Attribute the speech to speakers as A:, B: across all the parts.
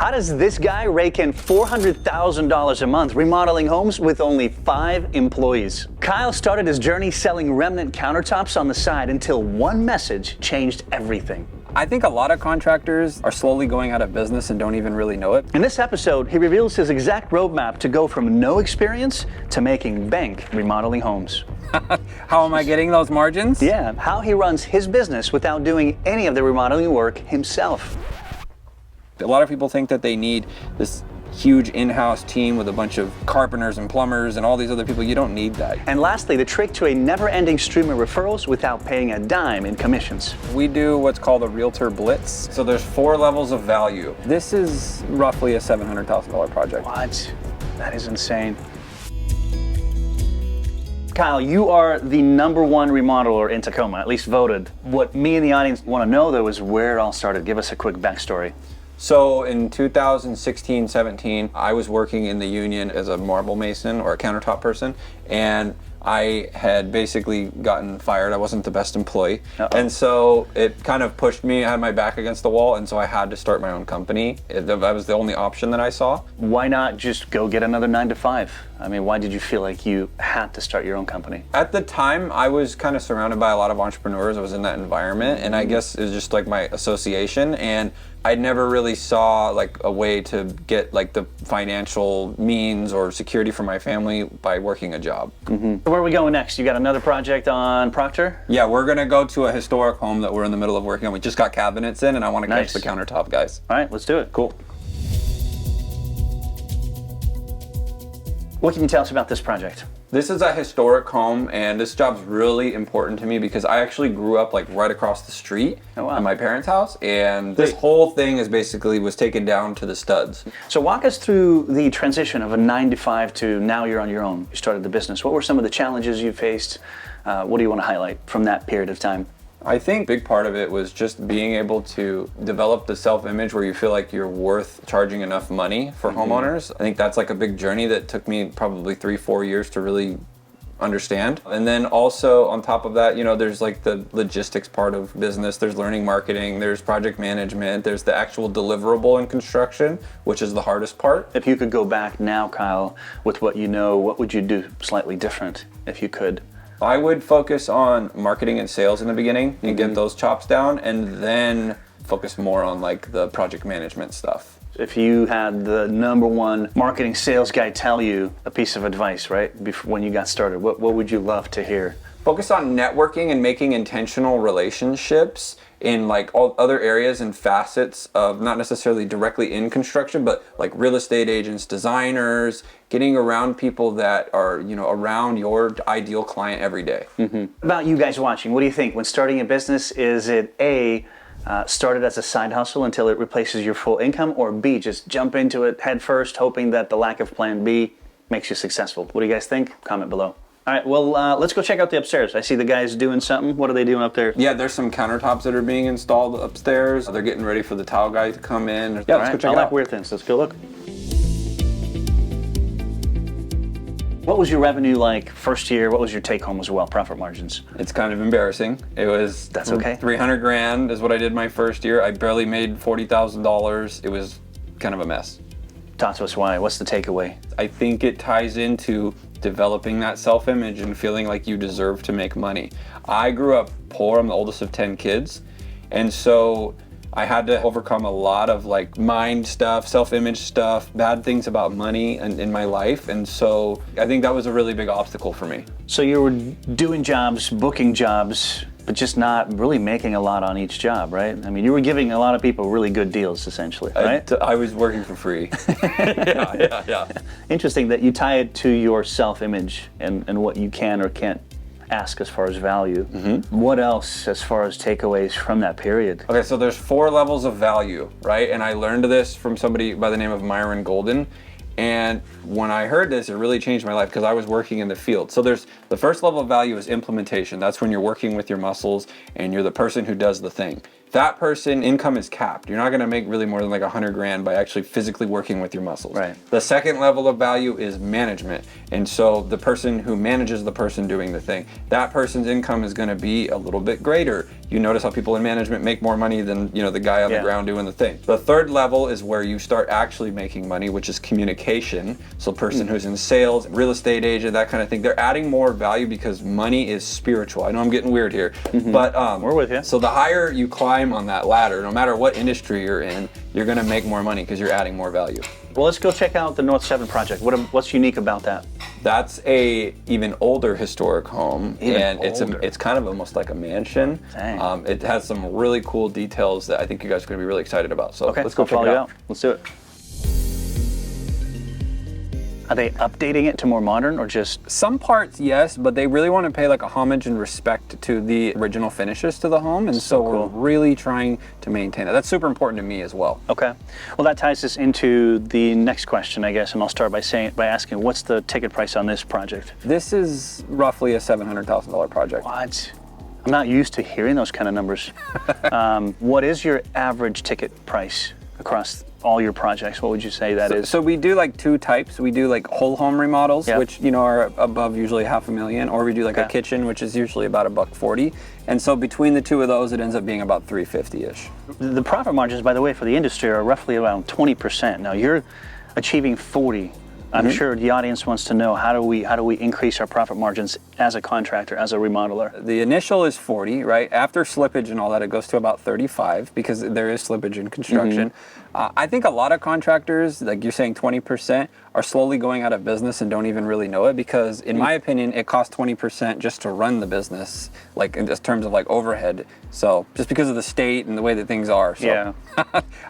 A: How does this guy rake in $400,000 a month remodeling homes with only 5 employees? Kyle started his journey selling remnant countertops on the side until one message changed everything.
B: I think a lot of contractors are slowly going out of business and don't even really know it.
A: In this episode, he reveals his exact roadmap to go from no experience to making bank remodeling homes.
B: How am I getting those margins?
A: Yeah, how he runs his business without doing any of the remodeling work himself.
B: A lot of people think that they need this huge in-house team with a bunch of carpenters and plumbers and all these other people. You don't need that.
A: And lastly, the trick to a never-ending stream of referrals without paying a dime in commissions.
B: We do what's called a Realtor Blitz. So there's 4 levels of value. This is roughly a $700,000 project.
A: What? That is insane. Kyle, you are the #1 remodeler in Tacoma, at least voted. What me and the audience want to know, though, is where it all started. Give us a quick backstory.
B: So in 2016-17, I was working in the union as a marble mason or a countertop person, and I had basically gotten fired. I wasn't the best employee. And so it kind of pushed me. I had my back against the wall, and so I had to start my own company. That was the only option that I saw.
A: Why not just go get another 9 to 5? I mean, why did you feel like you had to start your own company?
B: At the time, I was kind of surrounded by a lot of entrepreneurs. I was in that environment, and I guess it was just like my association, and I never really saw like a way to get like the financial means or security for my family by working a job.
A: Where are we going next? You got another project on Proctor?
B: Yeah, we're gonna go to a historic home that we're in the middle of working on. We just got cabinets in, and I want to catch the countertop guys.
A: All right, let's do it. Cool. What can you tell us about this project?
B: This is a historic home, and this job's really important to me because I actually grew up like right across the street at my parents' house, and this whole thing is basically was taken down to the studs.
A: So walk us through the transition of a 9 to 5 to now you're on your own. You started the business. What were some of the challenges you faced? What do you want to highlight from that period of time?
B: I think a big part of it was just being able to develop the self-image where you feel like you're worth charging enough money for homeowners. I think that's like a big journey that took me probably 3-4 years to really understand. And then also on top of that, you know, there's like the logistics part of business, there's learning marketing, there's project management, there's the actual deliverable in construction, which is the hardest part.
A: If you could go back now, Kyle, with what you know, what would you do slightly different if you could?
B: I would focus on marketing and sales in the beginning and get those chops down, and then focus more on like the project management stuff.
A: If you had the #1 marketing sales guy tell you a piece of advice, right, before, when you got started, what would you love to hear?
B: Focus on networking and making intentional relationships in like all other areas and facets of not necessarily directly in construction, but like real estate agents, designers, getting around people that are, you know, around your ideal client every day.
A: About you guys watching, what do you think? When starting a business, is it A, started as a side hustle until it replaces your full income, or B, just jump into it head first, hoping that the lack of plan B makes you successful? What do you guys think? Comment below. All right, well, let's go check out the upstairs. I see the guys doing something. What are they doing up there?
B: Yeah, there's some countertops that are being installed upstairs. They're getting ready for the tile guy to come in. Yeah, let's go check it out. I like weird things. Let's go look.
A: What was your revenue like first year? What was your take home as well, profit margins?
B: It's kind of embarrassing. It was
A: That's okay.
B: 300 grand is what I did my first year. I barely made $40,000. It was kind of a mess.
A: Talk to us why. What's the takeaway?
B: I think it ties into developing that self-image and feeling like you deserve to make money. I grew up poor. I'm the oldest of 10 kids. And so I had to overcome a lot of like mind stuff, self-image stuff, bad things about money in my life. And so I think that was a really big obstacle for me.
A: So you were doing jobs, booking jobs, but just not really making a lot on each job, right? I mean, you were giving a lot of people really good deals, essentially, right?
B: I was working for free. Yeah.
A: Interesting that you tie it to your self-image and what you can or can't ask as far as value. What else as far as takeaways from that period?
B: Okay, so there's 4 levels of value, right? And I learned this from somebody by the name of Myron Golden. And when I heard this, it really changed my life because I was working in the field. So there's the first level of value is implementation. That's when you're working with your muscles and you're the person who does the thing. that person income is capped. You're not going to make really more than like 100 grand by actually physically working with your muscles.
A: Right.
B: The second level of value is management. And so the person who manages the person doing the thing, that person's income is going to be a little bit greater. You notice how people in management make more money than, you know, the guy on the ground doing the thing. The third level is where you start actually making money, which is communication. So person who's in sales, real estate agent, that kind of thing, they're adding more value because money is spiritual. I know I'm getting weird here, but
A: we're with you.
B: So the higher you climb on that ladder, no matter what industry you're in, you're going to make more money because you're adding more value.
A: Well, let's go check out the North 7 project. What's unique about that?
B: That's a even older historic home, and
A: older.
B: it's kind of almost like a mansion.
A: Dang.
B: It has some really cool details that I think you guys are going to be really excited about. So
A: Okay,
B: let's go
A: I'll
B: check
A: follow
B: it
A: you
B: out.
A: Let's do it. Are they updating it to more modern or just?
B: Some parts, yes, but they really want to pay like a homage and respect to the original finishes to the home, and so
A: cool.
B: we're really trying to maintain that. That's super important to me as well.
A: Okay. Well, that ties us into the next question, I guess, and I'll start by asking, what's the ticket price on this project?
B: This is roughly a $700,000 project.
A: What? I'm not used to hearing those kind of numbers. What is your average ticket price across all your projects? What would you say that is?
B: So we do like two types. We do like whole home remodels,
A: Yep.
B: which, you know, are above usually $500,000, or we do like a
A: Okay.
B: kitchen, which is usually about $140. And so between the two of those, it ends up being about $350-ish.
A: The profit margins, by the way, for the industry are roughly around 20%. Now you're achieving 40. I'm sure the audience wants to know, how do we increase our profit margins as a contractor, as a remodeler?
B: The initial is 40, right? After slippage and all that, it goes to about 35 because there is slippage in construction. I think a lot of contractors, like you're saying 20%, are slowly going out of business and don't even really know it because, in my opinion, it costs 20% just to run the business, like in terms of like overhead. So just because of the state and the way that things are. So
A: Yeah.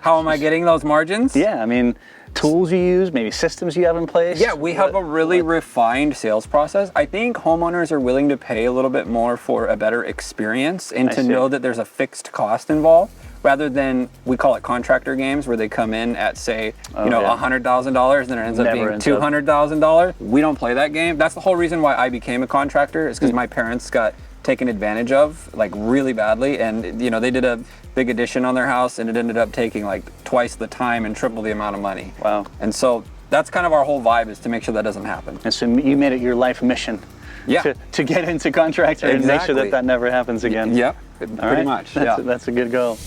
B: how am I getting those margins?
A: Yeah, I mean, tools you use, maybe systems you have in place?
B: Yeah, we have a really refined sales process. I think homeowners are willing to pay a little bit more for a better experience and to know that there's a fixed cost involved, rather than, we call it contractor games, where they come in at, say, $100,000 and then it ends up being $200,000. We don't play that game. That's the whole reason why I became a contractor, is because my parents got taken advantage of, like, really badly, and you know, they did a big addition on their house and it ended up taking like twice the time and triple the amount of money.
A: Wow.
B: And so that's kind of our whole vibe, is to make sure that doesn't happen.
A: And so you made it your life mission to get into contractor and make sure that that never happens again.
B: Yep, pretty much.
A: That's a good goal.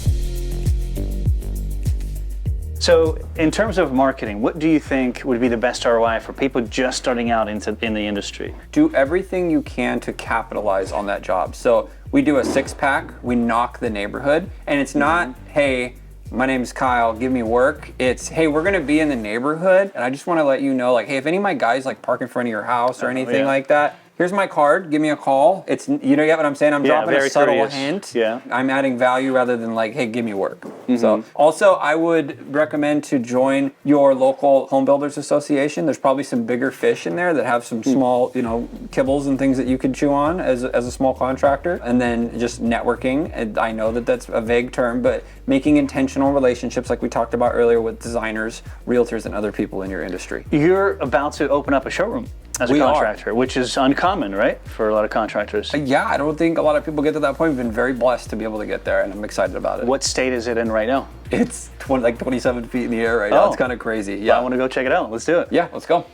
A: So in terms of marketing, what do you think would be the best ROI for people just starting out in the industry?
B: Do everything you can to capitalize on that job. So we do a 6-pack, we knock the neighborhood, and it's not, hey, my name's Kyle, give me work. It's, hey, we're gonna be in the neighborhood, and I just wanna let you know, like, hey, if any of my guys like park in front of your house or anything like that, here's my card, give me a call. It's, you know, get what I'm saying? I'm dropping a subtle hint.
A: Yeah.
B: I'm adding value rather than like, hey, give me work. So also, I would recommend to join your local home builders association. There's probably some bigger fish in there that have some small, you know, kibbles and things that you could chew on as a small contractor. And then just networking. And I know that that's a vague term, but making intentional relationships, like we talked about earlier, with designers, realtors, and other people in your industry.
A: You're about to open up a showroom as a contractor, which is uncommon, right, for a lot of contractors?
B: Yeah, I don't think a lot of people get to that point. We've been very blessed to be able to get there, and I'm excited about it.
A: What state is it in right now?
B: It's 27 feet in the air right now. It's kind of crazy. Yeah,
A: well, I want to go check it out. Let's do it.
B: Yeah, let's go.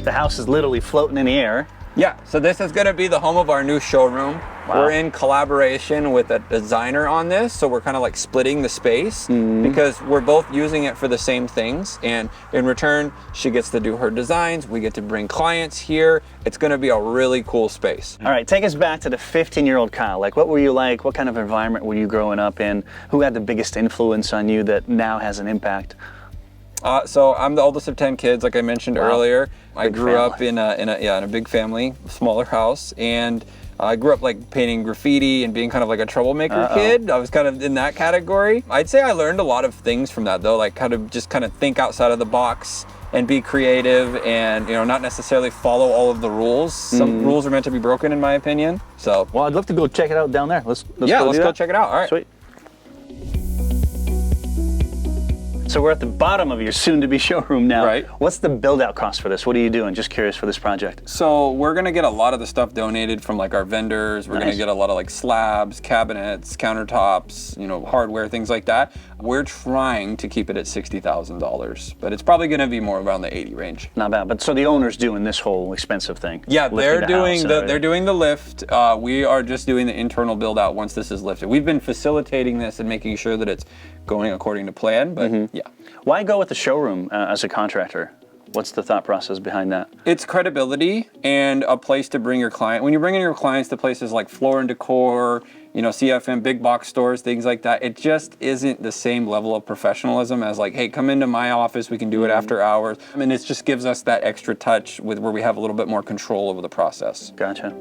A: The house is literally floating in the air.
B: Yeah, so this is going to be the home of our new showroom. Wow. We're in collaboration with a designer on this, so we're kind of like splitting the space because we're both using it for the same things, and in return, she gets to do her designs, we get to bring clients here. It's going to be a really cool space. All
A: right, take us back to the 15-year-old Kyle. Like, what were you like? What kind of environment were you growing up in? Who had the biggest influence on you that now has an impact?
B: So I'm the oldest of 10 kids, like I mentioned earlier. I grew up in a big family, smaller house, and I grew up like painting graffiti and being kind of like a troublemaker kid. I was kind of in that category. I'd say I learned a lot of things from that, though, like how to just kind of think outside of the box and be creative, and, you know, not necessarily follow all of the rules. Some rules are meant to be broken, in my opinion. So,
A: well, I'd love to go check it out down there. Let's
B: go check it out. All right.
A: Sweet. So we're at the bottom of your soon-to-be showroom now.
B: Right.
A: What's the build-out cost for this? What are you doing? Just curious for this project.
B: So we're gonna get a lot of the stuff donated from like our vendors. We're gonna get a lot of like slabs, cabinets, countertops, you know, hardware, things like that. We're trying to keep it at $60,000, but it's probably gonna be more around the 80 range.
A: Not bad. But so the owner's doing this whole expensive thing.
B: Yeah, they're doing
A: they're
B: doing the lift. We are just doing the internal build out once this is lifted. We've been facilitating this and making sure that it's going according to plan, but yeah.
A: Why go with the showroom as a contractor? What's the thought process behind that?
B: It's credibility and a place to bring your client. When you bring in your clients to places like Floor and Decor, you know, CFM, big box stores, things like that, it just isn't the same level of professionalism as like, hey, come into my office, we can do it after hours. I mean, it just gives us that extra touch with where we have a little bit more control over the process.
A: Gotcha.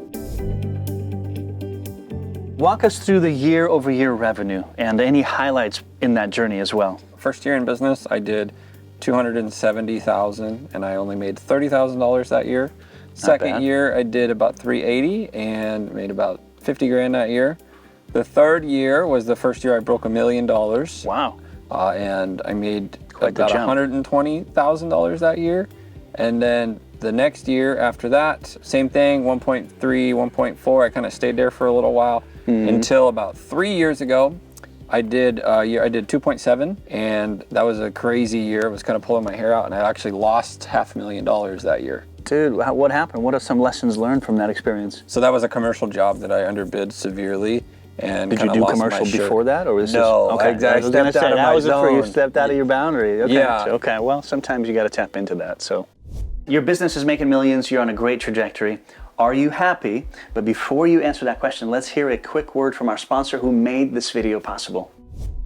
A: Walk us through the year-over-year revenue and any highlights in that journey as well.
B: First year in business, I did $270,000 and I only made $30,000 that year. Second year, I did about $380 and made about 50 grand that year. The third year was the first year I broke $1 million.
A: Wow.
B: And I made about $120,000 that year. And then the next year after that, same thing, 1.3, 1.4. I kind of stayed there for a little while until about 3 years ago. I did 2.7, and that was a crazy year. I was kind of pulling my hair out, and I actually lost $500,000 that year.
A: Dude, what happened? What are some lessons learned from that experience?
B: So that was a commercial job that I underbid severely. And
A: did you do commercial before that, or was this?
B: No,
A: okay.
B: exactly. I stepped out of my zone.
A: You stepped out of your boundary. Okay.
B: Yeah.
A: Okay. Well, sometimes you got to tap into that. So, your business is making millions. You're on a great trajectory. Are you happy? But before you answer that question, let's hear a quick word from our sponsor who made this video possible.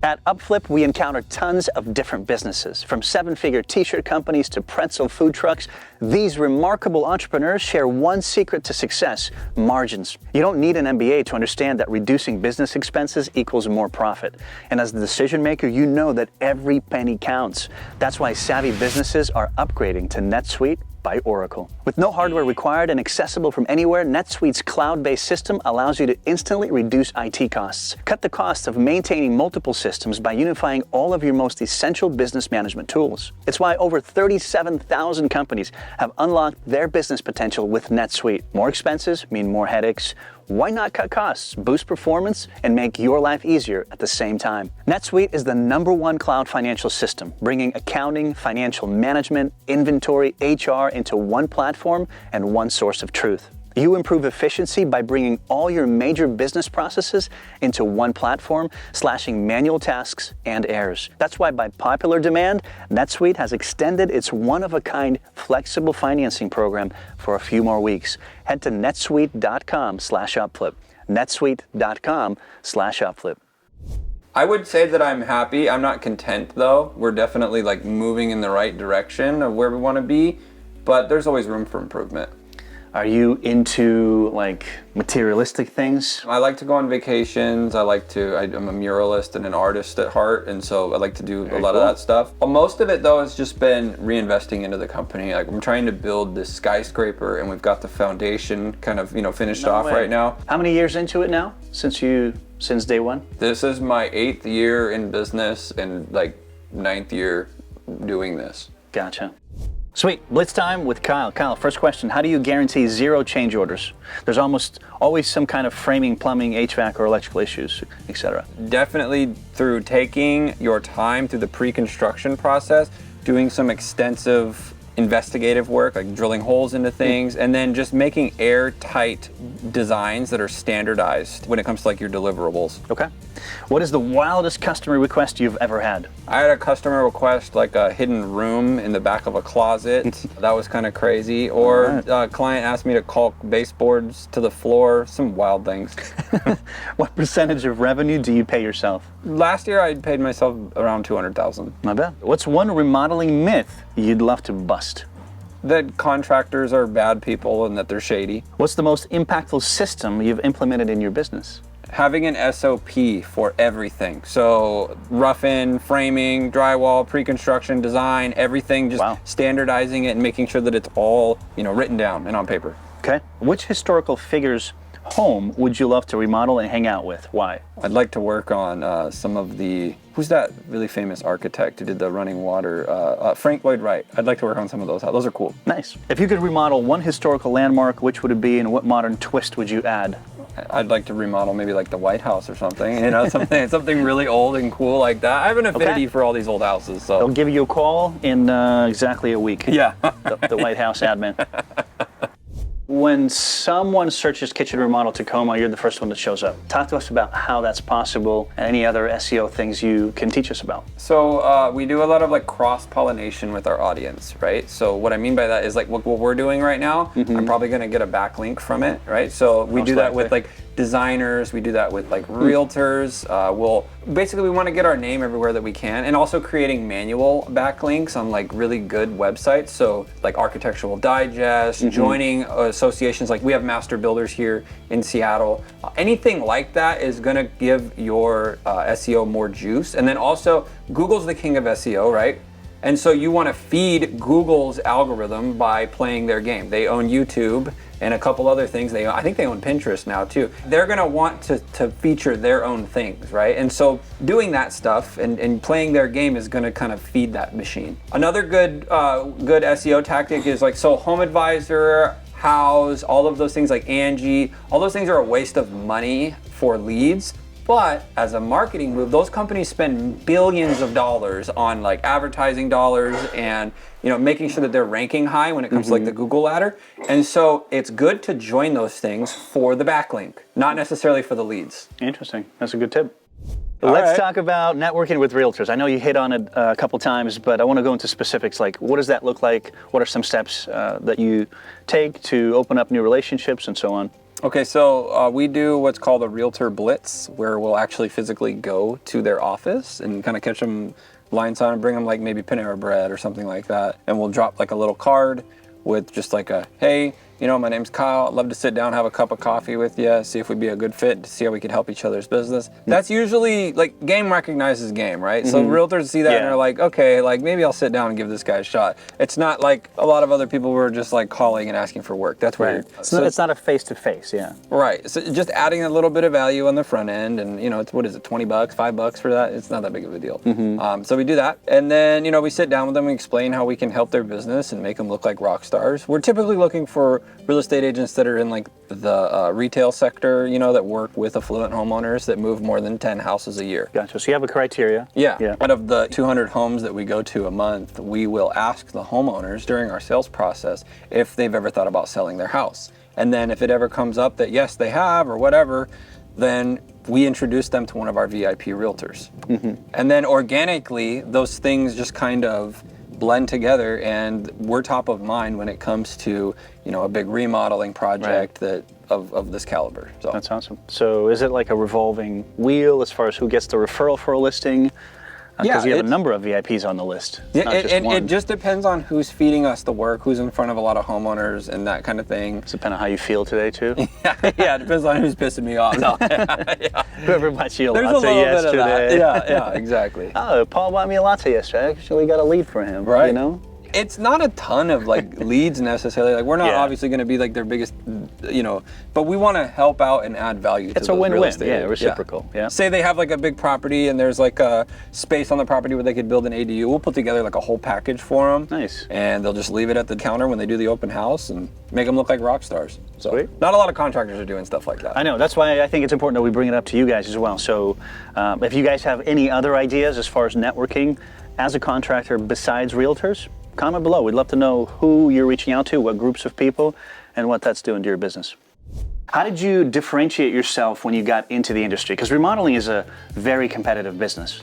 A: At UpFlip, we encounter tons of different businesses, from seven-figure t-shirt companies to pretzel food trucks. These remarkable entrepreneurs share one secret to success: margins. You don't need an MBA to understand that reducing business expenses equals more profit. And as the decision maker, you know that every penny counts. That's why savvy businesses are upgrading to NetSuite by Oracle. With no hardware required and accessible from anywhere, NetSuite's cloud-based system allows you to instantly reduce IT costs. Cut the cost of maintaining multiple systems by unifying all of your most essential business management tools. It's why over 37,000 companies have unlocked their business potential with NetSuite. More expenses mean more headaches. Why not cut costs, boost performance, and make your life easier at the same time? NetSuite is the #1 cloud financial system, bringing accounting, financial management, inventory, HR into one platform and one source of truth. You improve efficiency by bringing all your major business processes into one platform, slashing manual tasks and errors. That's why, by popular demand, NetSuite has extended its one-of-a-kind flexible financing program for a few more weeks. Head to netsuite.com/upflip. netsuite.com/upflip.
B: I would say that I'm happy. I'm not content though. We're definitely like moving in the right direction of where we want to be, but there's always room for improvement.
A: Are you into like materialistic things?
B: I like to go on vacations. I'm a muralist and an artist at heart, and so I like to do a lot of that stuff. Well, most of it though has just been reinvesting into the company. Like I'm trying to build this skyscraper, and we've got the foundation kind of finished off right now.
A: How many years into it now? Since day one?
B: This is my 8th year in business and like 9th year doing this.
A: Gotcha. Sweet. Blitz time with Kyle. Kyle, first question. How do you guarantee 0 change orders? There's almost always some kind of framing, plumbing, HVAC, or electrical issues, etc.
B: Definitely through taking your time through the pre-construction process, doing some extensive investigative work, like drilling holes into things, and then just making airtight designs that are standardized when it comes to like your deliverables.
A: Okay. What is the wildest customer request you've ever had?
B: I had a customer request like a hidden room in the back of a closet. That was kind of crazy. Or a client asked me to caulk baseboards to the floor, some wild things.
A: What percentage of revenue do you pay yourself?
B: Last year I paid myself around $200,000.
A: Not bad. What's one remodeling myth you'd love to bust?
B: That contractors are bad people and that they're shady.
A: What's the most impactful system you've implemented in your business?
B: Having an SOP for everything. So rough-in, framing, drywall, pre-construction, design, everything, just standardizing it and making sure that it's all, written down and on paper.
A: Okay. Which historical figures home would you love to remodel and hang out with? Why?
B: I'd like to work on some of the, who's that really famous architect who did the running water? Frank Lloyd Wright. I'd like to work on some of those. Those are cool.
A: Nice. If you could remodel one historical landmark, which would it be and what modern twist would you add?
B: I'd like to remodel maybe like the White House or something, you know, something really old and cool like that. I have an affinity for all these old houses, so.
A: They'll give you a call in exactly a week.
B: Yeah.
A: the White House admin. When someone searches kitchen remodel Tacoma, you're the first one that shows up. Talk to us about how that's possible and any other SEO things you can teach us about.
B: So we do a lot of like cross-pollination with our audience, right? So what I mean by that is like what we're doing right now, I'm probably gonna get a backlink from it, right? So we do that with like designers, we do that with like realtors. We want to get our name everywhere that we can, and also creating manual backlinks on like really good websites. So like Architectural Digest, joining associations, like we have master builders here in Seattle. Anything like that is gonna give your SEO more juice. And then also Google's the king of SEO, right? And so you want to feed Google's algorithm by playing their game. They own YouTube and a couple other things. I think they own Pinterest now too. They're gonna want to feature their own things, right? And so doing that stuff and playing their game is gonna kind of feed that machine. Another good SEO tactic is like, so Home Advisor, House, all of those things like Angie, all those things are a waste of money for leads. But as a marketing move, those companies spend billions of dollars on like advertising dollars and making sure that they're ranking high when it comes to like the Google ladder. And so it's good to join those things for the backlink, not necessarily for the leads.
A: Interesting. That's a good tip. Let's talk about networking with realtors. I know you hit on it a couple times, but I want to go into specifics. Like, what does that look like? What are some steps that you take to open up new relationships and so on?
B: Okay, so we do what's called a Realtor Blitz, where we'll actually physically go to their office and kind of catch them blindside and bring them like maybe Panera Bread or something like that. And we'll drop like a little card with just like a, hey, my name's Kyle. I'd love to sit down, have a cup of coffee with you, see if we'd be a good fit, to see how we could help each other's business. That's usually like game recognizes game, right? So realtors see that and they're like, okay, like maybe I'll sit down and give this guy a shot. It's not like a lot of other people who are just like calling and asking for work. That's weird.
A: It's not a face-to-face, yeah.
B: Right. So just adding a little bit of value on the front end, and it's, what is it, $20, $5 for that? It's not that big of a deal. So we do that, and then we sit down with them and explain how we can help their business and make them look like rock stars. We're typically looking for real estate agents that are in like the retail sector, that work with affluent homeowners that move more than 10 houses a year.
A: Gotcha. So you have a criteria.
B: Yeah. Out of the 200 homes that we go to a month, we will ask the homeowners during our sales process if they've ever thought about selling their house. And then if it ever comes up that yes, they have or whatever, then we introduce them to one of our VIP realtors. And then organically, those things just kind of blend together, and we're top of mind when it comes to a big remodeling project that of this caliber. So
A: that's awesome. So is it like a revolving wheel as far as who gets the referral for a listing? Because you have a number of VIPs on the list.
B: It just depends on who's feeding us the work, who's in front of a lot of homeowners and that kind of thing.
A: It's depending on how you feel today too.
B: Yeah, it depends on who's pissing me off. No.
A: Whoever bought you a
B: There's
A: latte
B: a little
A: yesterday.
B: bit of that. Yeah, exactly.
A: Oh, Paul bought me a latte yesterday. Actually, got a lead for him.
B: Right. It's not a ton of like leads necessarily. Like we're not obviously going to be like their biggest, but we want to help out and add value.
A: It's
B: to
A: a win-win.
B: real estate.
A: Yeah, reciprocal. Yeah.
B: Say they have like a big property and there's like a space on the property where they could build an ADU. We'll put together like a whole package for them.
A: Nice.
B: And they'll just leave it at the counter when they do the open house and make them look like rock stars. So
A: Sweet.
B: Not a lot of contractors are doing stuff like that.
A: I know. That's why I think it's important that we bring it up to you guys as well. So if you guys have any other ideas as far as networking as a contractor besides realtors, comment below. We'd love to know who you're reaching out to, what groups of people, and what that's doing to your business. How did you differentiate yourself when you got into the industry? Because remodeling is a very competitive business.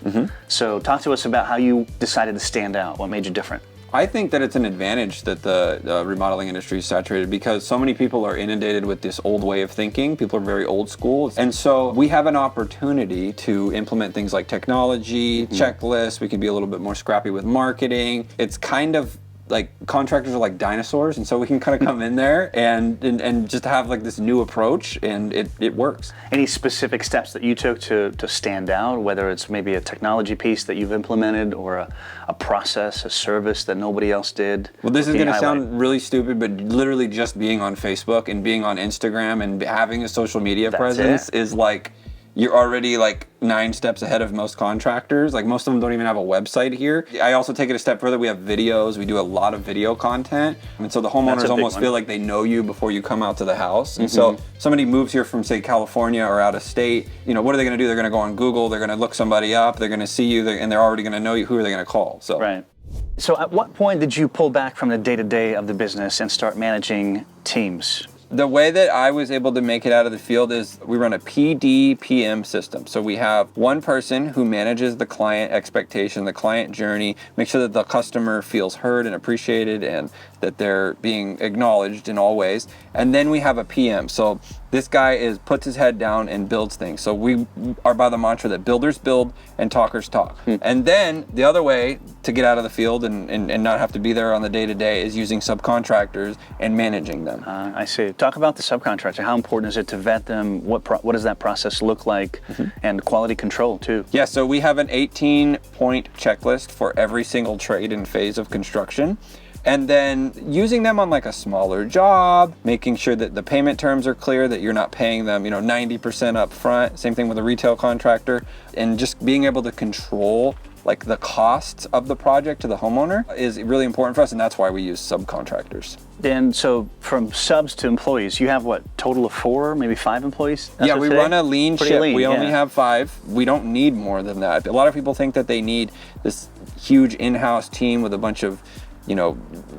A: So talk to us about how you decided to stand out. What made you different?
B: I think that it's an advantage that the remodeling industry is saturated because so many people are inundated with this old way of thinking. People are very old school. And so we have an opportunity to implement things like technology, checklists. We can be a little bit more scrappy with marketing. It's kind of like contractors are like dinosaurs, and so we can kind of come in there and just have like this new approach, and it works.
A: Any specific steps that you took to stand out, whether it's maybe a technology piece that you've implemented or a process, a service that nobody else did?
B: Well, this is
A: Can you
B: going to
A: highlight?
B: sound really stupid, but literally just being on Facebook and being on Instagram and having a social media presence is like, you're already like 9 steps ahead of most contractors. Like most of them don't even have a website here. I also take it a step further. We have videos. We do a lot of video content. And so the homeowners almost feel like they know you before you come out to the house. And so somebody moves here from say California or out of state, you know, what are they gonna do? They're gonna go on Google, they're gonna look somebody up, they're gonna see you, and they're already gonna know you. Who are they gonna call? So.
A: Right. So at what point did you pull back from the day-to-day of the business and start managing teams?
B: The way that I was able to make it out of the field is we run a PD/PM system. So we have one person who manages the client expectation, the client journey, make sure that the customer feels heard and appreciated and that they're being acknowledged in all ways. And then we have a PM. So this guy puts his head down and builds things. So we are by the mantra that builders build and talkers talk. And then the other way to get out of the field and not have to be there on the day-to-day is using subcontractors and managing them.
A: I see. Talk about the subcontractor. How important is it to vet them? What does that process look like? And quality control too.
B: Yeah, so we have an 18-point checklist for every single trade and phase of construction. And then using them on like a smaller job, making sure that the payment terms are clear, that you're not paying them, 90% up front. Same thing with a retail contractor. And just being able to control like the costs of the project to the homeowner is really important for us, and that's why we use subcontractors.
A: And so from subs to employees, you have what, total of 4, maybe 5 employees?
B: Yeah, we run a lean
A: Pretty
B: ship.
A: lean,
B: We only have 5. We don't need more than that. A lot of people think that they need this huge in-house team with a bunch of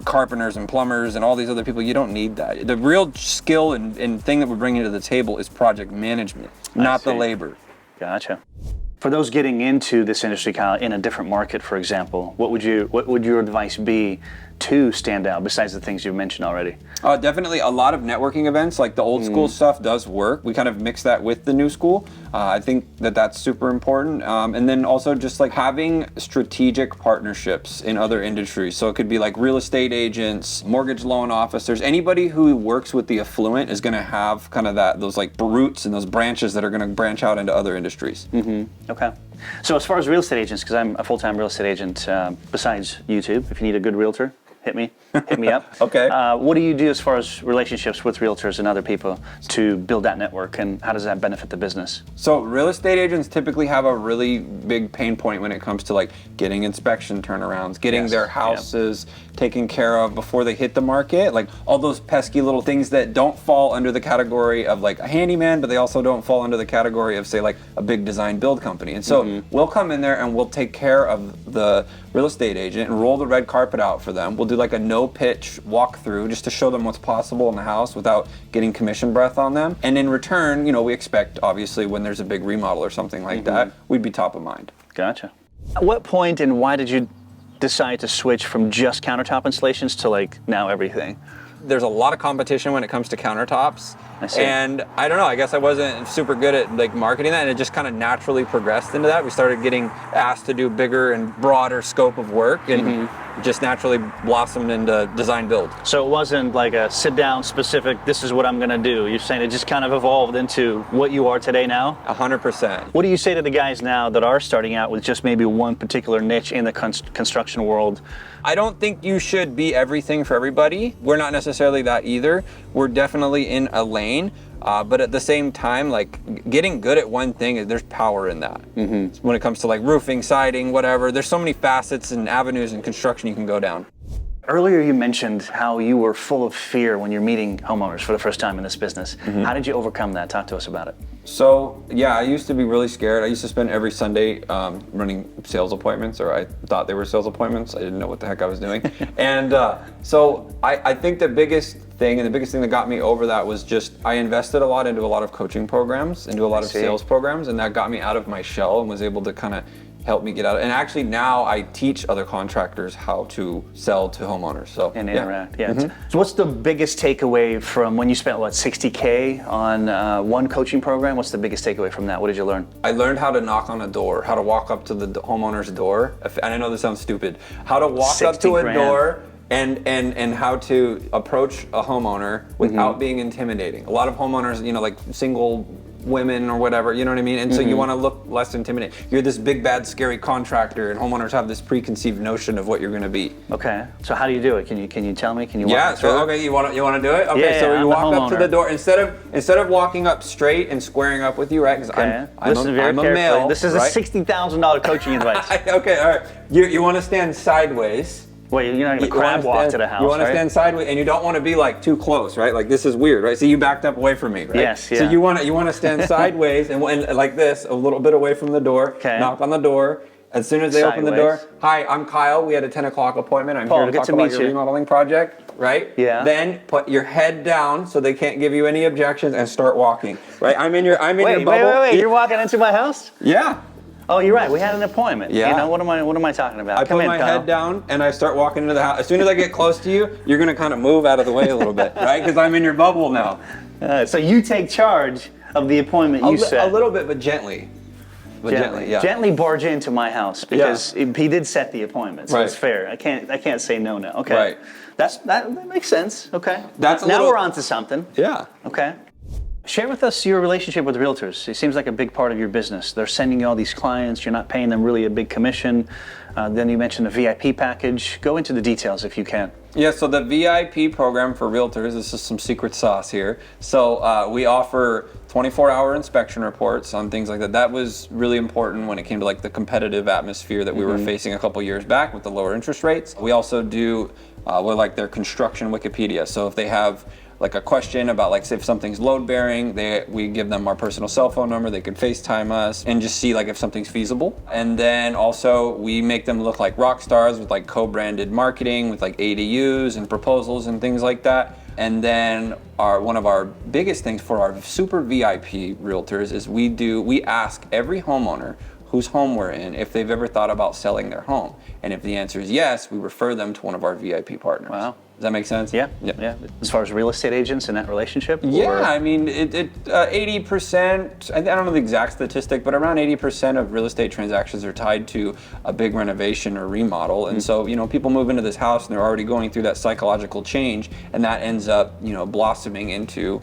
B: carpenters and plumbers and all these other people. You don't need that. The real skill and thing that we're bringing to the table is project management, not the labor.
A: Gotcha. For those getting into this industry, Kyle, in a different market, for example, what would your advice be to stand out besides the things you've mentioned already?
B: Definitely a lot of networking events, like the old school stuff does work. We kind of mix that with the new school. I think that that's super important. And then also just like having strategic partnerships in other industries. So it could be like real estate agents, mortgage loan officers, anybody who works with the affluent is gonna have kind of those like roots and those branches that are gonna branch out into other industries.
A: Okay. So as far as real estate agents, because I'm a full-time real estate agent, besides YouTube, if you need a good realtor, hit me up.
B: Okay.
A: What do you do as far as relationships with realtors and other people to build that network, and how does that benefit the business?
B: So real estate agents typically have a really big pain point when it comes to like getting inspection turnarounds, getting their houses taken care of before they hit the market, like all those pesky little things that don't fall under the category of like a handyman, but they also don't fall under the category of say like a big design build company. And so we'll come in there and we'll take care of the real estate agent and roll the red carpet out for them. We'll do like a no pitch walkthrough just to show them what's possible in the house without getting commission breath on them. And in return, we expect obviously when there's a big remodel or something like that, we'd be top of mind.
A: Gotcha. At what point and why did you decide to switch from just countertop installations to like now everything?
B: There's a lot of competition when it comes to countertops.
A: I see.
B: And I don't know, I guess I wasn't super good at like marketing that, and it just kind of naturally progressed into that. We started getting asked to do bigger and broader scope of work, and just naturally blossomed into design build.
A: So it wasn't like a sit down specific, this is what I'm gonna do. You're saying it just kind of evolved into what you are today now?
B: 100%.
A: What do you say to the guys now that are starting out with just maybe one particular niche in the construction world?
B: I don't think you should be everything for everybody. We're not necessarily that either. We're definitely in a lane, but at the same time, like getting good at one thing, there's power in that. When it comes to like roofing, siding, whatever, there's so many facets and avenues in construction you can go down.
A: Earlier you mentioned how you were full of fear when you're meeting homeowners for the first time in this business. How did you overcome that? Talk to us about it.
B: So yeah, I used to be really scared. I used to spend every Sunday running sales appointments, or I thought they were sales appointments. I didn't know what the heck I was doing. And so I think the biggest thing that got me over that was just I invested a lot into a lot of coaching programs, into a lot of sales programs, and that got me out of my shell and was able to kind of help me get out. And actually now I teach other contractors how to sell to homeowners. So
A: and interact. So what's the biggest takeaway from when you spent $60K on one coaching program? What's the biggest takeaway from that? What did you learn?
B: I learned how to knock on a door, how to walk up to the homeowner's door. And I know this sounds stupid. How to walk up to a door and how to approach a homeowner without being intimidating. A lot of homeowners, you know, like single women or whatever, you know what I mean? And so you want to look less intimidating. You're this big, bad, scary contractor, and homeowners have this preconceived notion of what you're going to be.
A: Okay. So how do you do it? Can you tell me? Can you walk me
B: Yeah.
A: through
B: So
A: it?
B: okay, you want to do it? Okay.
A: Yeah,
B: So
A: I'm
B: you
A: the
B: walk up to
A: homeowner.
B: the door instead of walking up straight and squaring up with you, right? Because
A: Listen very
B: I'm a
A: carefully.
B: male.
A: This is
B: right?
A: a $60,000 coaching advice.
B: Okay. All right. You want to stand sideways.
A: Wait, you're not going to
B: You wanna
A: crab walk
B: stand-
A: to the house,
B: You want to
A: right?
B: stand sideways, and you don't want to be like too close, right? Like this is weird, right? So you backed up away from me, right?
A: Yes, yeah.
B: So you want to stand sideways and like this, a little bit away from the door.
A: Okay.
B: Knock on the door. As soon as they open the door,
A: Sideways.
B: hi, I'm Kyle. We had a 10 o'clock appointment. I'm
A: Paul,
B: here to
A: good
B: talk
A: to
B: about
A: meet
B: your
A: you.
B: remodeling project, right?
A: Yeah.
B: Then put your head down so they can't give you any objections and start walking, right? I'm in your
A: Wait,
B: bubble.
A: wait. You're walking into my house?
B: Yeah.
A: Oh, you're right. We had an appointment.
B: Yeah.
A: You know, what am I talking about?
B: I
A: Come
B: put
A: in,
B: my
A: Kyle.
B: head down and I start walking into the house. As soon as I get close to you, you're gonna kind of move out of the way a little bit, right? Because I'm in your bubble now.
A: So you take charge of the appointment you set.
B: A little bit, but gently. Yeah.
A: Gently barge into my house because he did set the appointment, so
B: Right.
A: it's fair. I can't say no now. Okay.
B: Right.
A: That makes sense. Okay.
B: That's a
A: now
B: little-
A: we're on to something.
B: Yeah.
A: Okay. Share with us your relationship with realtors. It seems like a big part of your business. They're sending you all these clients. You're not paying them really a big commission. Then you mentioned the VIP package. Go into the details if you can.
B: Yeah, so the VIP program for realtors, this is some secret sauce here. So we offer 24-hour inspection reports on things like that. That was really important when it came to like the competitive atmosphere that we were facing a couple years back with the lower interest rates. We also do, we're like their construction Wikipedia. So if they have like a question about like say if something's load bearing, we give them our personal cell phone number. They could FaceTime us and just see like if something's feasible. And then also we make them look like rock stars with like co-branded marketing with like ADUs and proposals and things like that. And then one of our biggest things for our super VIP realtors is we ask every homeowner whose home we're in if they've ever thought about selling their home. And if the answer is yes, we refer them to one of our VIP partners.
A: Wow.
B: Does that make sense?
A: Yeah. As far as real estate agents in that relationship?
B: Yeah,
A: or-
B: I mean, 80%, I don't know the exact statistic, but around 80% of real estate transactions are tied to a big renovation or remodel. And so, you know, people move into this house and they're already going through that psychological change, and that ends up, you know, blossoming into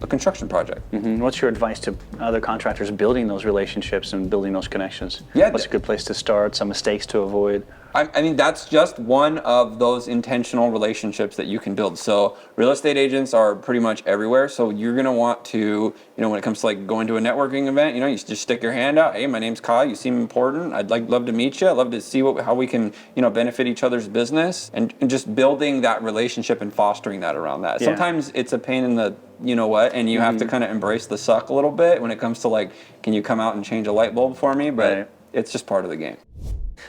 B: a construction project.
A: And what's your advice to other contractors building those relationships and building those connections?
B: Yeah,
A: What's a good place to start? Some mistakes to avoid?
B: I mean, that's just one of those intentional relationships that you can build. So real estate agents are pretty much everywhere. So you're going to want to, you know, when it comes to like going to a networking event, you know, you just stick your hand out. Hey, my name's Kyle. You seem important. Love to meet you. I'd love to see how we can, you know, benefit each other's business and just building that relationship and fostering that around that.
A: Yeah.
B: Sometimes it's a pain in the, you know what, and you have to kind of embrace the suck a little bit when it comes to like, can you come out and change a light bulb for me? But
A: Right.
B: it's just part of the game.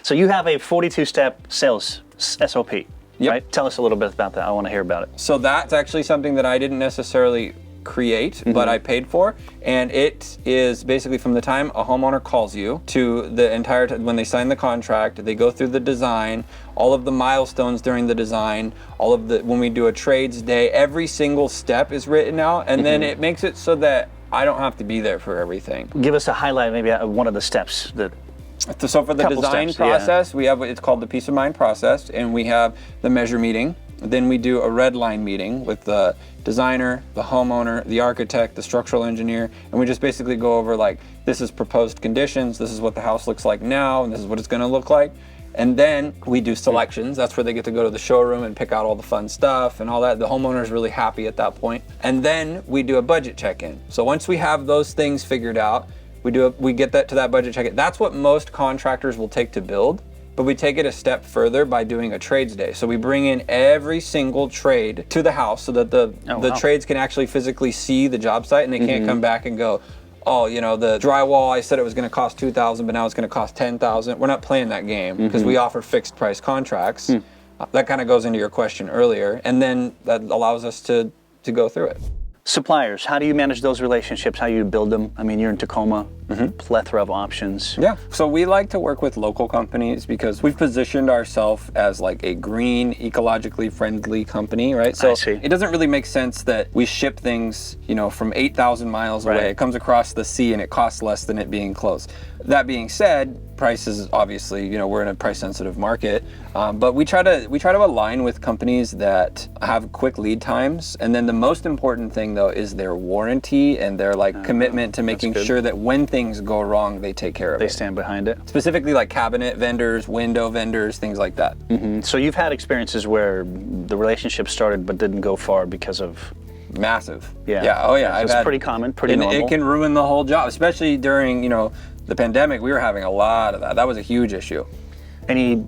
A: So you have a 42-step sales SOP,
B: Yep.
A: right? Tell us a little bit about that. I want to hear about it.
B: So that's actually something that I didn't necessarily create, but I paid for. And it is basically from the time a homeowner calls you to the entire time when they sign the contract, they go through the design, all of the milestones during the design, all of the, when we do a trades day, every single step is written out. And then it makes it so that I don't have to be there for everything.
A: Give us a highlight, maybe of one of the steps that.
B: So for the
A: Couple
B: design
A: steps, yeah.
B: process, we have it's called the peace of mind process, and we have the measure meeting. Then we do a red line meeting with the designer, the homeowner, the architect, the structural engineer, and we just basically go over like, this is proposed conditions, this is what the house looks like now, and this is what it's gonna look like. And then we do selections. That's where they get to go to the showroom and pick out all the fun stuff and all that. The homeowner is really happy at that point. And then we do a budget check-in. So once we have those things figured out, we get that to that budget check-in. That's what most contractors will take to build, but we take it a step further by doing a trades day. So we bring in every single trade to the house so that the trades can actually physically see the job site, and they can't come back and go, oh, you know, the drywall, I said it was going to cost $2,000, but now it's going to cost $10,000. We're not playing that game because we offer fixed price contracts. That kind of goes into your question earlier, and then that allows us to go through it.
A: Suppliers, how do you manage those relationships? How do you build them? I mean, you're in Tacoma, plethora of options.
B: Yeah, so we like to work with local companies because we've positioned ourselves as like a green, ecologically friendly company, right? So
A: I see.
B: it doesn't really make sense that we ship things, you know, from 8,000 miles away.
A: Right.
B: It comes across the sea and it costs less than it being close. That being said, prices obviously, you know, we're in a price sensitive market, but we try to align with companies that have quick lead times. And then the most important thing though is their warranty and their like commitment to making sure that when things go wrong, they take care of it.
A: They stand behind it.
B: Specifically like cabinet vendors, window vendors, things like that.
A: So you've had experiences where the relationship started but didn't go far because of...
B: Massive.
A: Yeah.
B: Yeah. Oh yeah.
A: It's pretty common, pretty normal.
B: It can ruin the whole job, especially during, you know, the pandemic. We were having a lot of that. That was a huge issue.
A: Any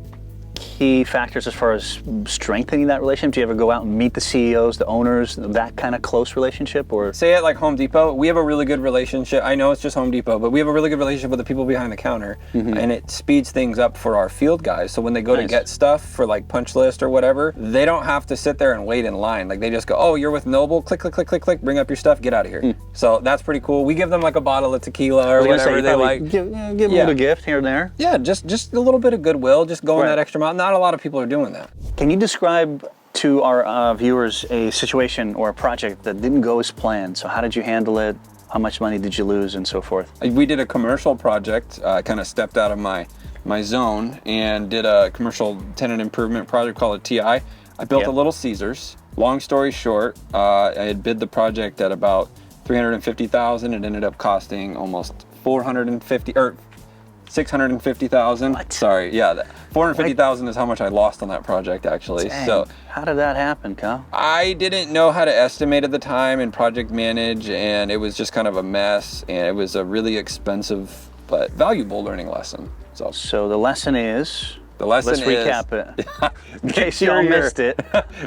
A: key factors as far as strengthening that relationship? Do you ever go out and meet the CEOs, the owners, that kind of close relationship? Or
B: say at like Home Depot, we have a really good relationship. I know it's just Home Depot, but we have a really good relationship with the people behind the counter, and it speeds things up for our field guys. So when they go to get stuff for like punch list or whatever, they don't have to sit there and wait in line. Like they just go, oh, you're with Noble, click, click, click, click, click, bring up your stuff, get out of here. So that's pretty cool. We give them like a bottle of tequila or whatever they like.
A: Give them a little gift here and there.
B: Yeah, just a little bit of goodwill, just going that extra mile. Not a lot of people are doing that.
A: Can you describe to our viewers a situation or a project that didn't go as planned? So how did you handle it? How much money did you lose and so forth?
B: We did a commercial project, kind of stepped out of my zone and did a commercial tenant improvement project called a TI. I built a Little Caesars. Long story short, I had bid the project at about $350,000. It ended up costing almost $450 or $650,000.
A: What?
B: Sorry, yeah, $450,000 is how much I lost on that project actually.
A: Dang.
B: So
A: how did that happen, Kyle?
B: I didn't know how to estimate at the time and project manage, and it was just kind of a mess, and it was a really expensive but valuable learning lesson.
A: So the lesson is...
B: Let's
A: recap it. In case you all missed it.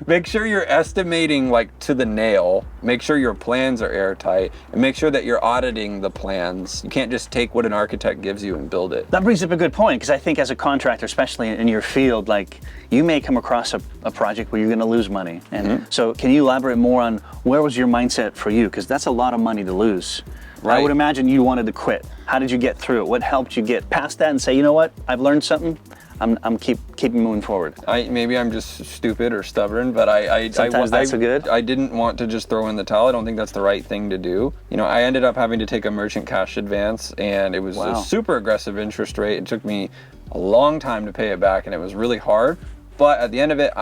B: Make sure you're estimating like to the nail. Make sure your plans are airtight, and make sure that you're auditing the plans. You can't just take what an architect gives you and build it.
A: That brings up a good point, because I think as a contractor, especially in your field, like you may come across a project where you're going to lose money. And so can you elaborate more on where was your mindset for you? Because that's a lot of money to lose. Right. I would imagine you wanted to quit. How did you get through it? What helped you get past that and say, you know what, I've learned something. I'm keeping moving forward.
B: Maybe I'm just stupid or stubborn, but
A: that's good.
B: I didn't want to just throw in the towel. I don't think that's the right thing to do. You know, I ended up having to take a merchant cash advance, and it was a super aggressive interest rate. It took me a long time to pay it back, and it was really hard. But at the end of it,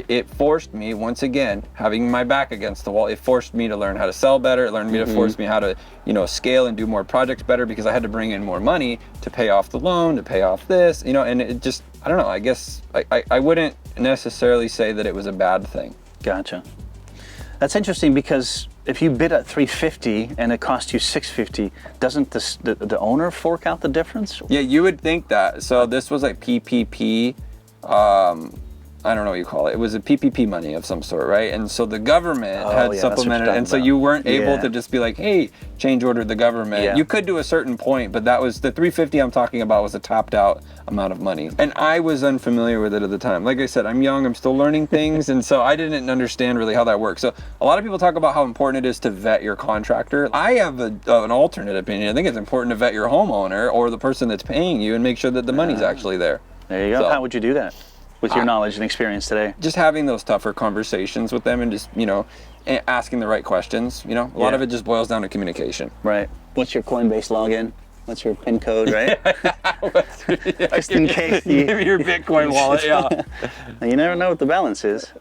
B: it forced me, once again, having my back against the wall, it forced me to learn how to sell better. It learned me to force me how to, scale and do more projects better, because I had to bring in more money to pay off the loan, to pay off this, and it just, I don't know, I guess I wouldn't necessarily say that it was a bad thing.
A: Gotcha. That's interesting, because if you bid at $350 and it cost you $650, doesn't the owner fork out the difference?
B: Yeah, you would think that. So this was like PPP. I don't know what you call it. It was a PPP money of some sort, right? And so the government had supplemented, and so you weren't able to just be like, hey, change order the government. Yeah. You could do a certain point, but that was the $350 I'm talking about was a topped out amount of money. And I was unfamiliar with it at the time. Like I said, I'm young, I'm still learning things, and so I didn't understand really how that works. So a lot of people talk about how important it is to vet your contractor. I have an alternate opinion. I think it's important to vet your homeowner or the person that's paying you and make sure that the money's actually there.
A: There you go. So, how would you do that with your knowledge and experience today?
B: Just having those tougher conversations with them and just, asking the right questions. A lot of it just boils down to communication.
A: Right. What's your Coinbase login? What's your PIN code, right? Just in case you...
B: Give me your Bitcoin wallet, yeah.
A: You never know what the balance is.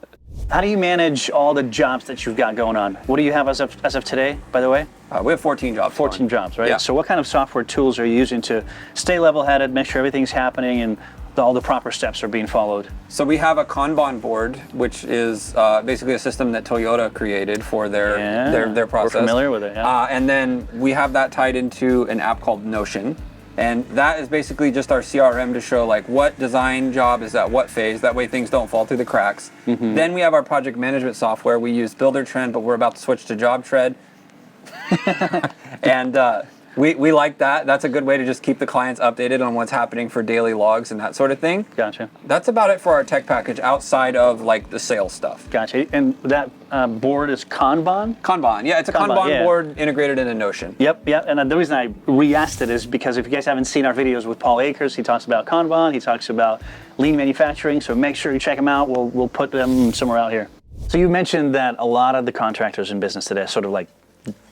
A: How do you manage all the jobs that you've got going on? What do you have as of today, by the way?
B: We have 14 jobs.
A: 14 jobs, right?
B: Yeah.
A: So what kind of software tools are you using to stay level-headed, make sure everything's happening, and all the proper steps are being followed?
B: So we have a Kanban board, which is basically a system that Toyota created for their process.
A: We're familiar with it, yeah.
B: And then we have that tied into an app called Notion. And that is basically just our CRM to show like what design job is at what phase. That way things don't fall through the cracks. Then we have our project management software. We use Builder-Trend, but we're about to switch to JobTread. And we like that. That's a good way to just keep the clients updated on what's happening for daily logs and that sort of thing.
A: Gotcha.
B: That's about it for our tech package outside of like the sales stuff.
A: Gotcha. And that board is Kanban?
B: Kanban, yeah. It's a Kanban board integrated into Notion.
A: Yep. And the reason I re-asked it is because if you guys haven't seen our videos with Paul Akers, he talks about Kanban, he talks about lean manufacturing, so make sure you check them out. We'll put them somewhere out here. So you mentioned that a lot of the contractors in business today are sort of like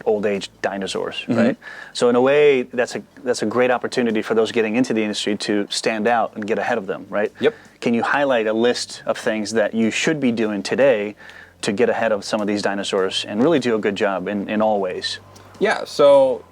A: old age dinosaurs, right? So in a way, that's a great opportunity for those getting into the industry to stand out and get ahead of them, right?
B: Yep.
A: Can you highlight a list of things that you should be doing today to get ahead of some of these dinosaurs and really do a good job in all ways?
B: Yeah, so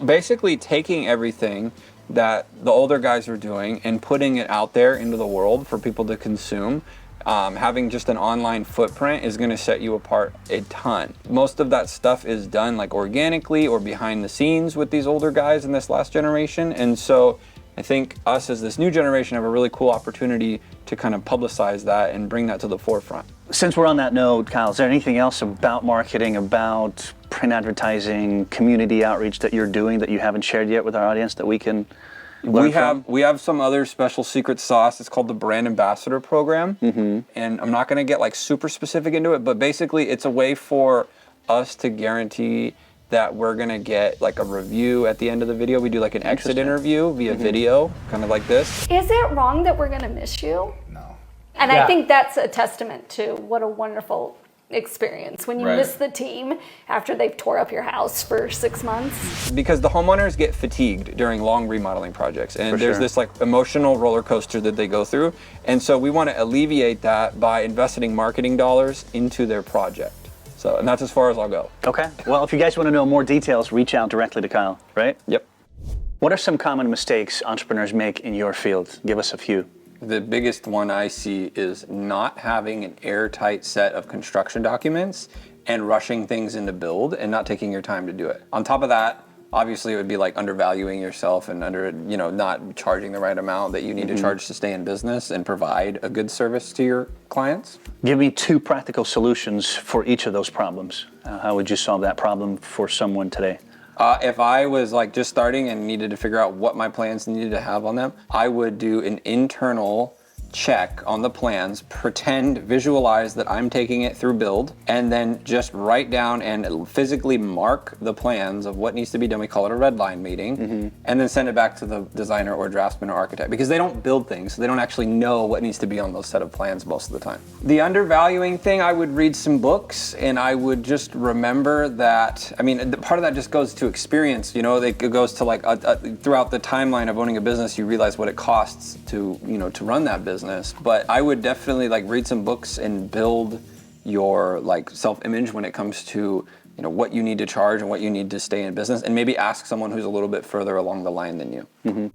B: basically taking everything that the older guys are doing and putting it out there into the world for people to consume. Having just an online footprint is going to set you apart a ton. Most of that stuff is done like organically or behind the scenes with these older guys in this last generation. And so I think us as this new generation have a really cool opportunity to kind of publicize that and bring that to the forefront.
A: Since we're on that note, Kyle, is there anything else about marketing, about print advertising, community outreach that you're doing that you haven't shared yet with our audience that we can learn from?
B: We have some other special secret sauce. It's called the Brand Ambassador Program. And I'm not going to get like super specific into it, but basically it's a way for us to guarantee that we're going to get like a review at the end of the video. We do like an exit interview via video, kind of like this.
C: Is it wrong that we're going to miss you?
D: No.
C: And I think that's a testament to what a wonderful experience when you miss the team after they've tore up your house for 6 months.
B: Because the homeowners get fatigued during long remodeling projects, and there's this like emotional roller coaster that they go through, and so we want to alleviate that by investing marketing dollars into their project. So, and that's as far as I'll go.
A: Okay. Well, if you guys want to know more details, reach out directly to Kyle, right?
B: Yep.
A: What are some common mistakes entrepreneurs make in your field? Give us a few.
B: The biggest one I see is not having an airtight set of construction documents and rushing things into build and not taking your time to do it. On top of that, obviously it would be like undervaluing yourself and not charging the right amount that you need to charge to stay in business and provide a good service to your clients.
A: Give me 2 practical solutions for each of those problems. How would you solve that problem for someone today?
B: If I was like just starting and needed to figure out what my plans needed to have on them, I would do an internal check on the plans, visualize that I'm taking it through build, and then just write down and physically mark the plans of what needs to be done. We call it a red line meeting, and then send it back to the designer or draftsman or architect, because they don't build things, so they don't actually know what needs to be on those set of plans most of the time. The undervaluing thing, I would read some books, and I would just remember that, part of that just goes to experience, it goes to like throughout the timeline of owning a business, you realize what it costs to run that business. But I would definitely like read some books and build your like self-image when it comes to what you need to charge and what you need to stay in business, and maybe ask someone who's a little bit further along the line than you.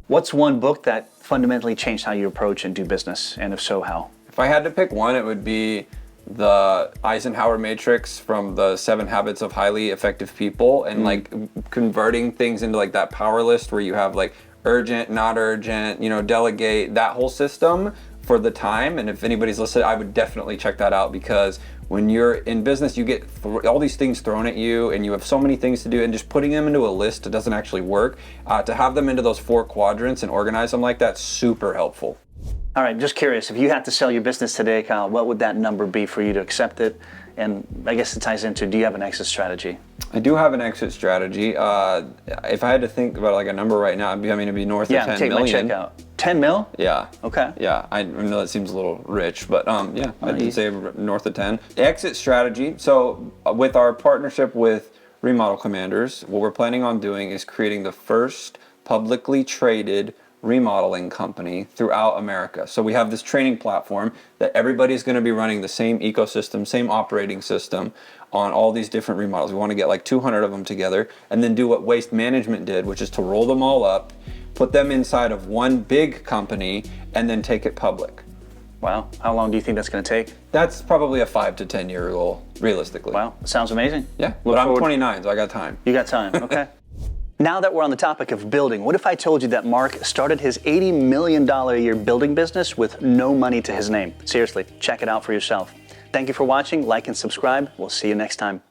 A: What's one book that fundamentally changed how you approach and do business, and if so, how?
B: If I had to pick one, it would be the Eisenhower Matrix from the 7 Habits of Highly Effective People, and like converting things into like that power list where you have like urgent, not urgent, delegate, that whole system for the time. And if anybody's listening, I would definitely check that out, because when you're in business, you get all these things thrown at you and you have so many things to do, and just putting them into a list doesn't actually work. To have them into those 4 quadrants and organize them like that, super helpful.
A: All right, just curious, if you had to sell your business today, Kyle, what would that number be for you to accept it? And I guess it ties into, do you have an exit strategy?
B: I do have an exit strategy. If I had to think about like a number right now, it'd be north of 10
A: take
B: million.
A: my check out. 10 mil?
B: Yeah.
A: Okay.
B: Yeah, I know that seems a little rich, but I'd say north of 10. The exit strategy, so with our partnership with Remodel Commanders, what we're planning on doing is creating the first publicly traded remodeling company throughout America. So we have this training platform that everybody's going to be running the same ecosystem, same operating system on all these different remodels. We want to get like 200 of them together, and then do what Waste Management did, which is to roll them all up, put them inside of one big company, and then take it public.
A: Wow. How long do you think that's going to take?
B: That's probably a 5 to 10 year goal, realistically.
A: Wow. Sounds amazing.
B: Yeah, but I'm 29, so I got time.
A: You got time. Okay. Now that we're on the topic of building, what if I told you that Mark started his $80 million a year building business with no money to his name? Seriously, check it out for yourself. Thank you for watching. Like and subscribe. We'll see you next time.